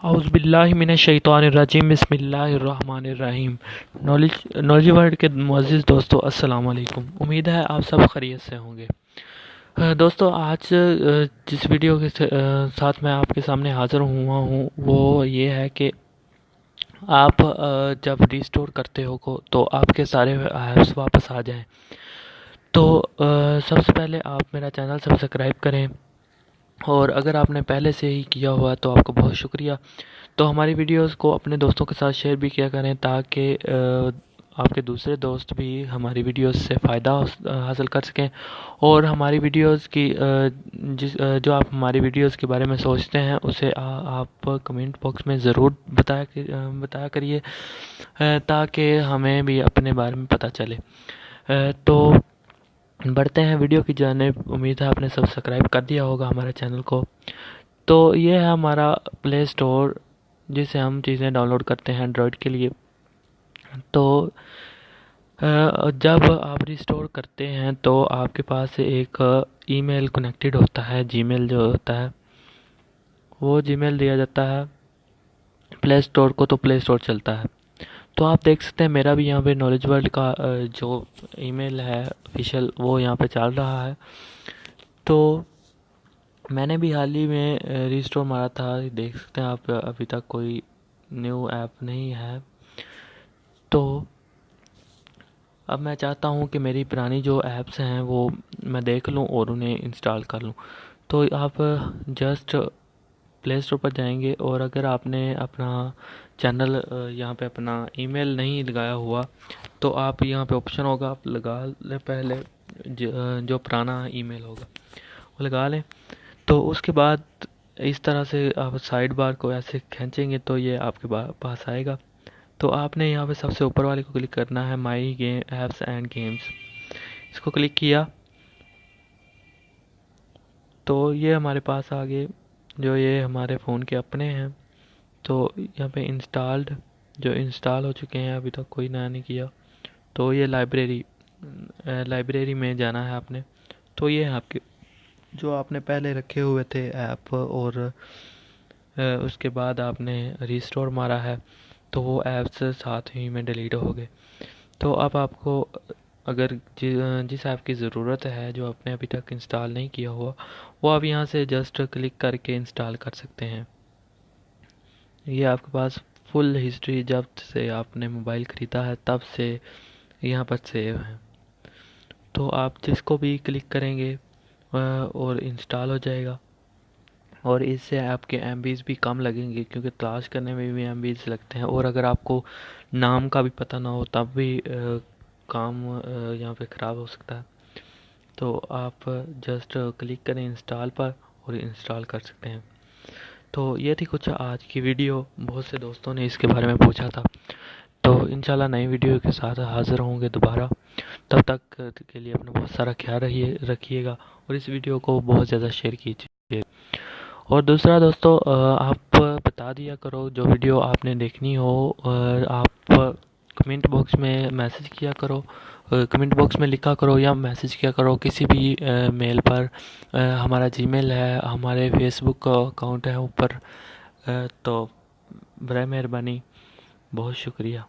औज़ुबिल्लाहिमिनश्शैतानिर्रजीम बिस्मिल्लाहिर्रहमानिर्रहीम। Knowledge world के मुअज़्ज़िज़ दोस्तों, अस्सलाम वालेकुम। उम्मीद है आप सब खैरियत से होंगे। दोस्तों, आज जिस वीडियो के साथ मैं आपके सामने हाज़िर हुआ हूँ वो ये है कि आप जब रिस्टोर करते हो को तो आपके सारे ऐप्स वापस आ जाएं। तो सबसे पहले आप मेरा चैनल सब्सक्राइब करें, और अगर आपने पहले से ही किया हुआ तो आपको बहुत शुक्रिया। तो हमारी वीडियोस को अपने दोस्तों के साथ शेयर भी किया करें, ताकि आपके दूसरे दोस्त भी हमारी वीडियोस से फ़ायदा हासिल कर सकें। और हमारी वीडियोस की जो आप हमारी वीडियोस के बारे में सोचते हैं उसे आप कमेंट बॉक्स में ज़रूर बताया करिए, ताकि हमें भी अपने बारे में पता चले। तो बढ़ते हैं वीडियो की जानिब। उम्मीद है आपने सब्सक्राइब कर दिया होगा हमारे चैनल को। तो ये है हमारा प्ले स्टोर, जिसे हम चीज़ें डाउनलोड करते हैं एंड्रॉयड के लिए। तो जब आप रिस्टोर करते हैं तो आपके पास एक ईमेल कनेक्टेड होता है, जीमेल जो होता है वो जीमेल दिया जाता है प्ले स्टोर को, तो प्ले स्टोर चलता है। तो आप देख सकते हैं मेरा भी यहाँ पे नॉलेज वर्ल्ड का जो ईमेल है ऑफिशियल वो यहाँ पे चल रहा है। तो मैंने भी हाल ही में रिस्टोर मारा था, देख सकते हैं आप। अभी तक कोई न्यू ऐप नहीं है। तो अब मैं चाहता हूँ कि मेरी पुरानी जो ऐप्स हैं वो मैं देख लूँ और उन्हें इंस्टॉल कर लूँ। तो आप जस्ट प्ले स्टोर पर जाएंगे, और अगर आपने अपना चैनल यहाँ पे अपना ईमेल नहीं लगाया हुआ तो आप यहाँ पे ऑप्शन होगा, आप लगा लें पहले जो पुराना ईमेल होगा वो लगा लें। तो उसके बाद इस तरह से आप साइड बार को ऐसे खींचेंगे तो ये आपके पास आएगा। तो आपने यहाँ पे सबसे ऊपर वाले को क्लिक करना है, my game apps and games. इसको क्लिक किया तो ये हमारे पास आ गए, जो ये हमारे फ़ोन के अपने हैं। तो यहाँ पे इंस्टॉल्ड जो इंस्टॉल हो चुके हैं, अभी तक कोई नया नहीं किया। तो ये लाइब्रेरी में जाना है आपने। तो ये है आपके जो आपने पहले रखे हुए थे ऐप, और उसके बाद आपने रिस्टोर मारा है तो वो ऐप्स साथ ही में डिलीट हो गए। तो अब आपको अगर जिस ऐप की ज़रूरत है जो आपने अभी तक इंस्टॉल नहीं किया हुआ, वो आप यहाँ से जस्ट क्लिक करके इंस्टॉल कर सकते हैं। ये आपके पास फुल हिस्ट्री जब से आपने मोबाइल ख़रीदा है तब से यहाँ पर सेव है। तो आप जिसको भी क्लिक करेंगे और इंस्टॉल हो जाएगा, और इससे आपके एमबीज़ भी कम लगेंगे, क्योंकि तलाश करने में भी एमबीज़ लगते हैं। और अगर आपको नाम का भी पता ना हो तब भी काम यहाँ पे ख़राब हो सकता है। तो आप जस्ट क्लिक करें इंस्टॉल पर और इंस्टॉल कर सकते हैं। तो ये थी कुछ आज की वीडियो। बहुत से दोस्तों ने इसके बारे में पूछा था। तो इंशाल्लाह नई वीडियो के साथ हाज़िर होंगे दोबारा। तब तक के लिए अपना बहुत सारा ख्याल रखिएगा, और इस वीडियो को बहुत ज़्यादा शेयर कीजिए। और दूसरा दोस्तों, आप बता दिया करो जो वीडियो आपने देखनी हो, आप कमेंट बॉक्स में मैसेज किया करो, कमेंट बॉक्स में लिखा करो या मैसेज किया करो किसी भी मेल पर। हमारा जीमेल है, हमारे फेसबुक का अकाउंट है ऊपर। तो बराए मेहरबानी, बहुत शुक्रिया।